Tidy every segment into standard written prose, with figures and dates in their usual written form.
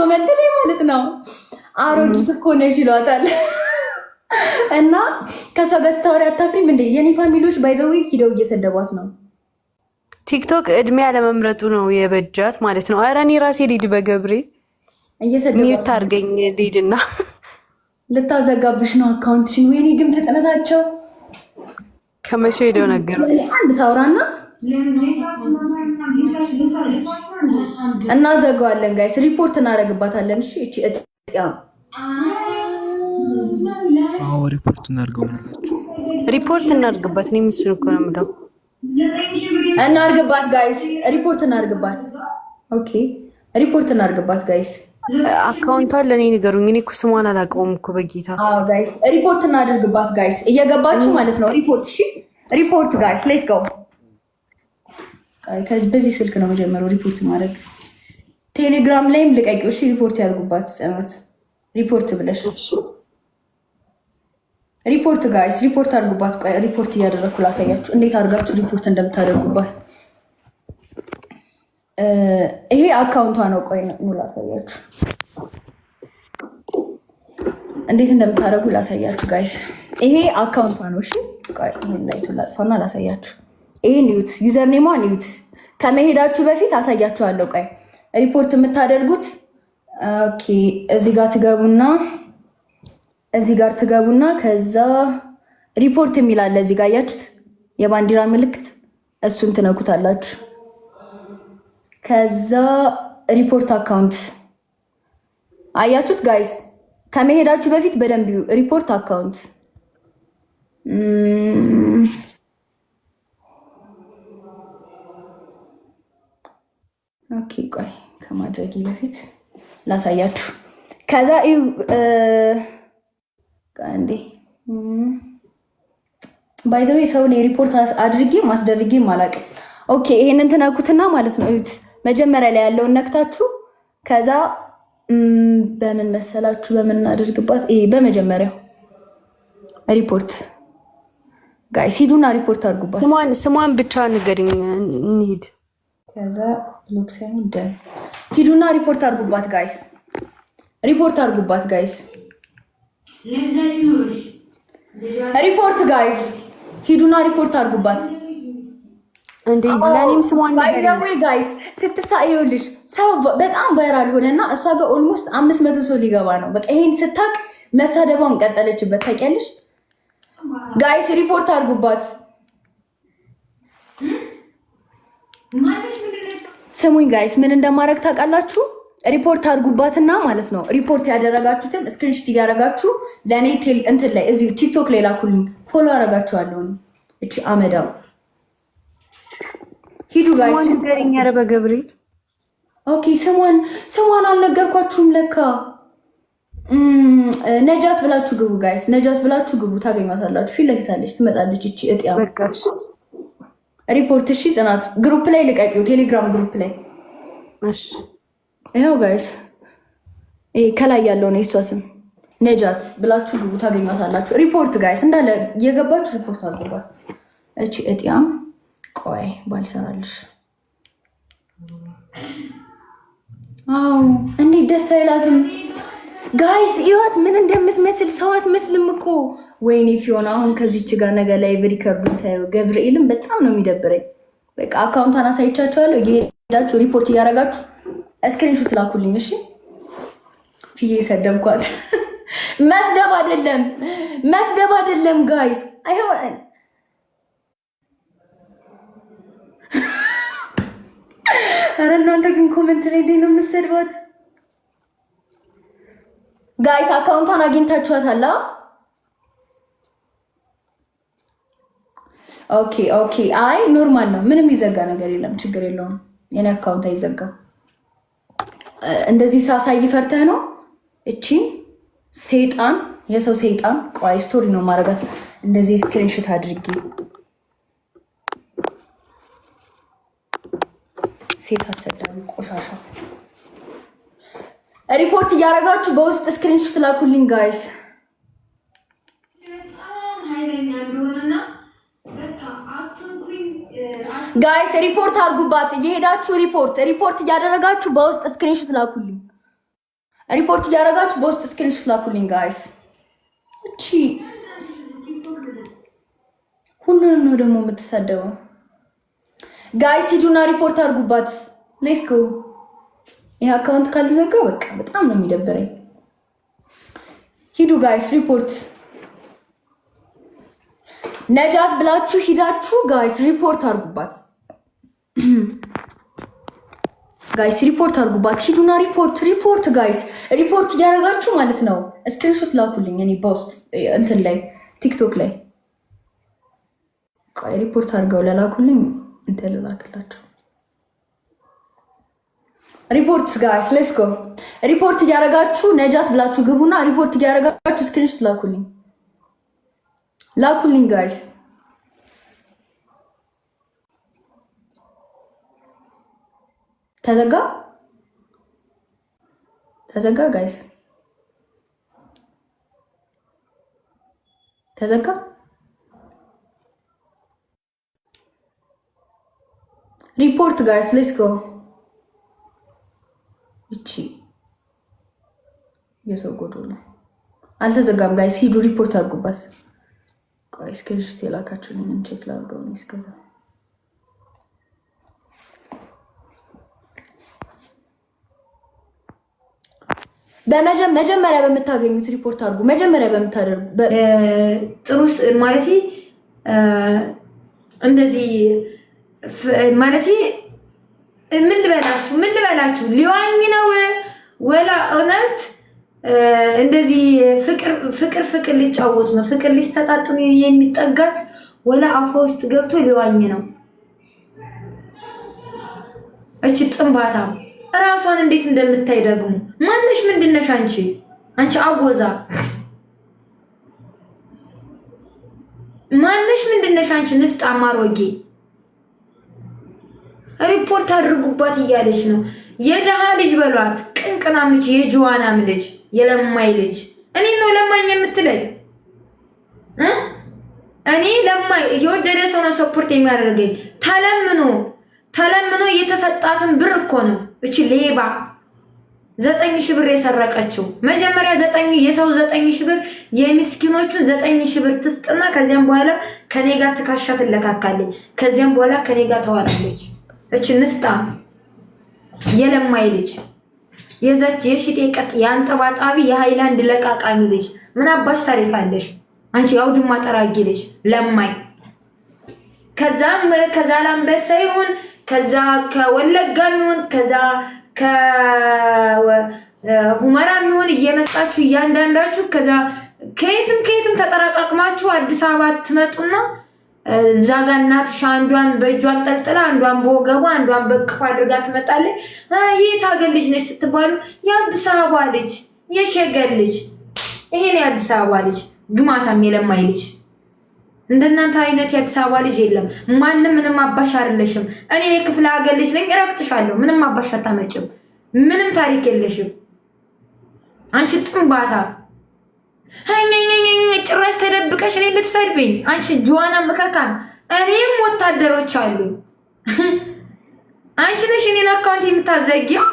ኮሜንት ላይ ማለት ነው አሮጊት እኮ ነሽ ይሏታል። እና ከሷ ጋር ስታወሪ አታፍሪም እንዴ? የኔ ፋሚሊዎች ባይዘው ሂደው እየሰደቧት ነው። ቲክቶክ እድሜ ያለመምረጡ ነው የበጃት ማለት ነው። ኧረ እኔ ራሴ ሊድ በገብሬ ሚውት አድርገኝ ሊድና ልታዘጋብሽ ነው አካውንትሽን። ወይኔ ግን ፍጥነታቸው ከመቼ ሄደው ነገሩ። አንድ ታውራና እናዘጋዋለን ጋይስ፣ ሪፖርት እናደርግባታለን። እሺ እቺ እጥያ ሪፖርት እናድርገው። ሪፖርት እናድርግባት። እኔ ምስሉ እኮ ነው የምለው። እናድርግባት ጋይስ፣ ሪፖርት እናድርግባት። ኦኬ ሪፖርት እናድርግባት ጋይስ። አካውንቷን ለኔ ንገሩኝ። እኔ እኮ ስሟን አላውቀውም እኮ በጌታ። አዎ ጋይስ ሪፖርት እናድርግባት ጋይስ፣ እየገባችሁ ማለት ነው። ሪፖርት እሺ፣ ሪፖርት ጋይስ ሌትስ ጎ። ከዚህ በዚህ ስልክ ነው መጀመሪያው ሪፖርት ማድረግ። ቴሌግራም ላይም ልቀቂው እሺ። ሪፖርት ያድርጉባት ጽናት፣ ሪፖርት ብለሽ ሪፖርት ጋይስ፣ ሪፖርት አድርጉባት። ቆይ ሪፖርት እያደረኩ ላሳያችሁ እንዴት አድርጋችሁ ሪፖርት እንደምታደርጉባት። ይሄ አካውንቷ ነው። ቆይ ነው ላሳያችሁ እንዴት እንደምታደርጉ ላሳያችሁ ጋይስ። ይሄ አካውንቷ ነው። እሺ ቆይ ይሄን ላይ ላጥፋና ላሳያችሁ። ይሄን ዩት ዩዘር ኔሟን ዩት። ከመሄዳችሁ በፊት አሳያችኋለሁ። ቆይ ሪፖርት የምታደርጉት ኦኬ፣ እዚህ ጋር ትገቡና ከዛ ሪፖርት የሚል አለ እዚህ ጋር አያችሁት፣ የባንዲራ ምልክት፣ እሱን ትነኩታላችሁ። ከዛ ሪፖርት አካውንት አያችሁት ጋይስ። ከመሄዳችሁ በፊት በደንብ ሪፖርት አካውንት ኦኬ፣ ቆይ ከማድረጊ በፊት ላሳያችሁ። ከዛ አንዴ ባይዘው ሰውን የሪፖርት አድርጌ ማስደርጌም አላውቅም። ኦኬ ይሄንን ትነኩትና ማለት ነው እዩት። መጀመሪያ ላይ ያለውን ነክታችሁ ከዛ በምን መሰላችሁ በምናደርግባት በመጀመሪያው ሪፖርት ጋይስ ሂዱና ሪፖርት አድርጉባት። ስሟን ብቻ ንገሪኝ እንሂድ። ከዛ ሉክሰን ደን ሂዱና ሪፖርት አድርጉባት ጋይስ፣ ሪፖርት አድርጉባት ጋይስ፣ ሪፖርት ጋይስ፣ ሂዱና ሪፖርት አድርጉባት። እንዴ ለኔም ስሟን ንገሪኝ ጋይስ። ስትሳይልሽ ሰው በጣም ቫይራል ሆነና እሷ ጋር ኦልሞስት 500 ሰው ሊገባ ነው። በቃ ይሄን ስታቅ መሳደቧን ቀጠለችበት። ታውቂያለሽ ጋይስ፣ ሪፖርት አድርጉባት። ስሙኝ ጋይስ፣ ምን እንደማድረግ ታውቃላችሁ? ሪፖርት አድርጉባትና ማለት ነው ሪፖርት ያደረጋችሁትን ስክሪንሾት እያደረጋችሁ ለኔ እንትን ላይ እዚህ ቲክቶክ ላይ ላኩልኝ። ፎሎ አደርጋችኋለሁ። እቺ አመዳው ሂዱ ጋይስ። ስሟን ንገሪኝ። ኧረ በገብርኤል ኦኬ፣ ስሟን አልነገርኳችሁም ለካ። ነጃት ብላችሁ ግቡ ጋይስ፣ ነጃት ብላችሁ ግቡ፣ ታገኛታላችሁ። ፊት ለፊት አለች፣ ትመጣለች። እቺ እጥያ በቃሽ። ሪፖርት እሺ፣ ጽናት ግሩፕ ላይ ልቀቂው፣ ቴሌግራም ግሩፕ ላይ እሺ። ይኸው ጋይስ፣ ከላይ ያለው ነው የሷ ስም ነጃት ብላችሁ ግቡ፣ ታገኛታላችሁ። ሪፖርት ጋይስ እንዳለ የገባችሁ ሪፖርት አድርጉባት። እቺ እጥያም ቆይ ባልሰራልሽ። አዎ እንዴት ደስ አይላትም ጋይስ? ይወት ምን እንደምትመስል ሰው አትመስልም እኮ። ወይኔ ፊዮና አሁን ከዚች ጋር ነገ ላይ ሪከርዱን ሳይው ገብርኤልን በጣም ነው የሚደብረኝ። በቃ አካውንቷን አሳይቻችኋለሁ። እየሄዳችሁ ሪፖርት እያደረጋችሁ ስክሪንሾት ላኩልኝ እሺ። ፍዬ ሰደብኳት። መስደብ አይደለም ጋይስ። አይሆን ኧረ እናንተ ግን ኮሜንት ላይ እንዴት ነው የምትሰድባት ጋይስ? አካውንቷን አግኝታችኋታል? ኦኬ። አይ ኖርማል ነው፣ ምንም ይዘጋ ነገር የለም፣ ችግር የለውም። የኔ አካውንት አይዘጋም። እንደዚህ ሳሳይ ፈርተህ ነው? እቺን ሰይጣን፣ የሰው ሰይጣን። ቆይ ስቶሪ ነው ማረጋት። እንደዚህ ስክሪንሾት አድርጊ። ሴት አሰዳቢ ቆሻሻ። ሪፖርት እያደረጋችሁ በውስጥ ስክሪንሾት ላኩልኝ ጋይስ። ጋይስ ሪፖርት አድርጉባት። እየሄዳችሁ ሪፖርት እያደረጋችሁ በውስጥ ስክሪንሾት ላኩልኝ። ሪፖርት እያደረጋችሁ በውስጥ ስክሪንሾት ላኩልኝ ጋይስ። እቺ ሁሉንም ነው ደግሞ የምትሳደበው። ጋይስ ሂዱና ሪፖርት አድርጉባት። ሌትስ ጎ። ይሄ አካውንት ካልተዘጋ በቃ በጣም ነው የሚደብረኝ። ሂዱ ጋይስ ሪፖርት ነጃት ብላችሁ ሂዳችሁ ጋይስ ሪፖርት አድርጉባት። ጋይስ ሪፖርት አድርጉባት። ሂዱና ሪፖርት ጋይስ ሪፖርት እያደረጋችሁ ማለት ነው። ስክሪንሾት ላኩልኝ እኔ በውስጥ እንትን ላይ ቲክቶክ ላይ ቆይ ሪፖርት አድርገው ለላኩልኝ እንትን ልላክላቸው። ሪፖርት ጋይስ ሌትስ ጎ። ሪፖርት እያደረጋችሁ ነጃት ብላችሁ ግቡና ሪፖርት እያደረጋችሁ ስክሪንሾት ላኩልኝ ጋይስ። ተዘጋ ጋይስ ተዘጋ። ሪፖርት ጋይስ ሌትስ ጎ። እቺ የሰው ጎዶሎ አልተዘጋም ጋይስ ሂዱ ሪፖርት አድርጉባት። ቆይ ስክሪንሾት የላካችሁልኝ ቼክ ላድርገው እስከዛ። መጀመሪያ በምታገኙት ሪፖርት አድርጉ። መጀመሪያ በምታደርጉ ጥሩ ማለት እንደዚህ ማለት ምን ልበላችሁ ሊዋኝ ነው ወላ እውነት እንደዚህ ፍቅር ሊጫወቱ ነው። ፍቅር ሊሰጣጡ የሚጠጋት ወላ አፏ ውስጥ ገብቶ ሊዋኝ ነው። እቺ ጥንባታ ራሷን እንዴት እንደምታይ ደግሞ ማንሽ ምንድነሽ አንቺ አጎዛ ማንሽ ምንድነሽ አንቺ ንፍጣ ማሮጌ ሪፖርት አድርጉባት እያለች ነው። የደሃ ልጅ በሏት ቅንቅናም ልጅ የጆዋናም ልጅ የለማይ ልጅ እኔ ነው ለማኝ የምትለኝ እኔ ለማይ የወደደ ሰው ነው ሰፖርት የሚያደርገኝ። ተለምኖ የተሰጣትን ብር እኮ ነው እቺ ሌባ 9,000 ብር የሰረቀችው። መጀመሪያ 9,000 ብር የምስኪኖቹን 9,000 ብር ትስጥና ከዚያም በኋላ ከኔ ጋር ትካሻ ትለካካለች። ከዚያም በኋላ ከኔ ጋር ተዋላለች። እቺ ንፍጣ የለማይ ልጅ የዛች የሽጤ ቀጥ ያንጠባጣቢ የሃይላንድ ለቃቃሚ ልጅ ምን አባሽ ታሪክ አለሽ አንቺ? ያውድማ ጠራጊ ልጅ ለማይ ከዛ ላምበሳ ይሁን ከዛ ከወለጋም ይሁን ከዛ ከሁመራም ይሁን እየመጣችሁ እያንዳንዳችሁ ከዛ ከየትም ተጠራቃቅማችሁ አዲስ አበባ ትመጡና እዛ ጋር እናትሽ አንዷን በእጇን ጠልጥላ አንዷን በወገቧ አንዷን በቅፋ አድርጋ ትመጣለች። የት ሀገር ልጅ ነሽ ስትባሉ የአዲስ አበባ ልጅ የሸገር ልጅ ይሄን የአዲስ አበባ ልጅ ግማታም የለማይ ልጅ እንደናንተ አይነት የአዲስ አበባ ልጅ የለም። ምንም አባሽ አይደለሽም። እኔ የክፍለ ሀገር ልጅ ነኝ። እረግጥሻለሁ። ምንም አባሽ አታመጭም። ምንም ታሪክ የለሽም አንቺ ጥንባታ። ጭራሽ ተደብቀሽ እኔ ልትሰድብኝ አንቺ ጆዋና መከካን። እኔም ወታደሮች አሉ። አንቺ ነሽ እኔን አካውንት የምታዘጊው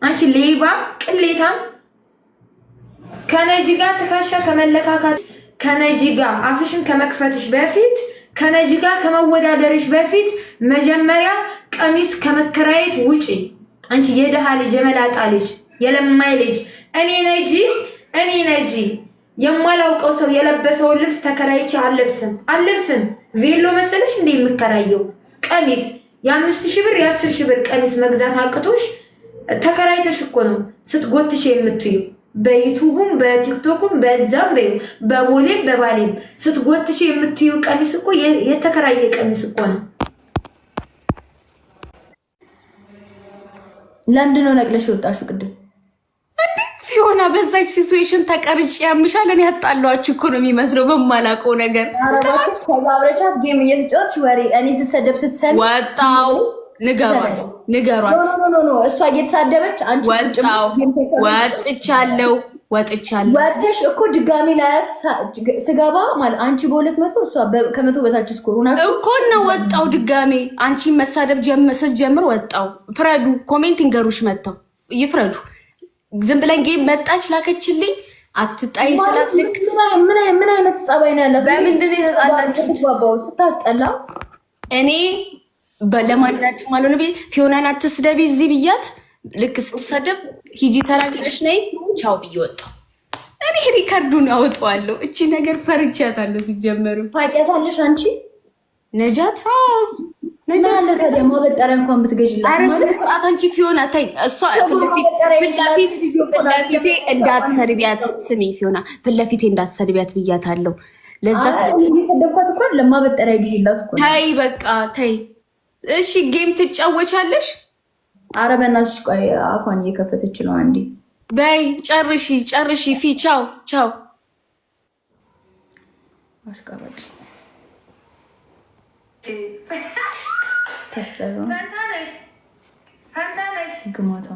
አንቺ ሌባ ቅሌታም። ከነጂ ጋር ተካሻ ከመለካካት ከነጂ ጋር አፍሽን ከመክፈትሽ በፊት ከነጂ ጋር ከመወዳደርሽ በፊት መጀመሪያ ቀሚስ ከመከራየት ውጪ። አንቺ የደሃ ልጅ የመላጣ ልጅ የለማይ ልጅ እኔ ነጂ የማላውቀው ሰው የለበሰውን ልብስ ተከራይቼ አልለብስም። ቬሎ መሰለሽ እንደ የምከራየው ቀሚስ የ5,000 ብር የ10,000 ብር ቀሚስ መግዛት አቅቶሽ ተከራይተሽ እኮ ነው ስትጎትሽ የምትዩ። በዩቲዩብም በቲክቶክም በዛም በቦሌም በባሌም ስትጎትሽ የምትዩ ቀሚስ እኮ የተከራየ ቀሚስ እኮ ነው። ለምንድን ነው ነቅለሽ የወጣሽው ቅድም? ፊዮና በዛች ሲቹዌሽን ተቀርጭ ያምሻል። እኔ ያጣላችሁ እኮ ነው የሚመስለው በማላውቀው ነገር። ከዛ አብረሻት ጌም እየተጫወትሽ ወሬ እኔ ስሰደብ ስትሰሚ ወጣው። ንገሯት ኖ እሷ እየተሳደበች አንቺ ወጥቻለሁ እኮ ድጋሚ ላያት ስገባ ማለት አንቺ በ200 እሷ ከ100 በታች ስኮር ሆና እኮ ነው ወጣው። ድጋሚ አንቺ መሳደብ ጀምር ወጣው። ፍረዱ። ኮሜንት እንገሩሽ መጣው ይፍረዱ። ዝም ብለን ጌም መጣች ላከችልኝ አትጣይ ስላት ልክ ምን አይነት ጸባይ ነው ያለው? በምንድን ነው የተጣላችሁት? ስታስጠላ እኔ ለማንኛችሁ ማለት ነው ፊዮናን አትስደቢ እዚህ ብያት ልክ ስትሰደብ ሂጂ ተራግጠሽ ነይ ቻው ብዬ ወጣሁ። እኔ ሪካርዱን አወጣዋለሁ። እቺ ነገር ፈርቻታለሁ። ሲጀመሩ ታውቂያታለሽ አንቺ ነጃት ነጃት ደግሞ በጠሪያ እንኳን ብትገዥላት አረስ ስርዓት አንቺ ፊዮና ታይ እሷ ፍለፊቴ እንዳትሰርቢያት ስሚ ፊዮና ፍለፊቴ እንዳትሰርቢያት ብያታለሁ። ለዛ ተደብኳት እኮ ለማበጠሪያ ግዢላት እኮ ታይ በቃ ታይ። እሺ ጌም ትጫወቻለሽ? ኧረ በእናትሽ ቆይ አፏን እየከፈተች ነው። አንዴ በይ ጨርሺ ፊ ቻው ቻው አሽቀረጭ ግማታ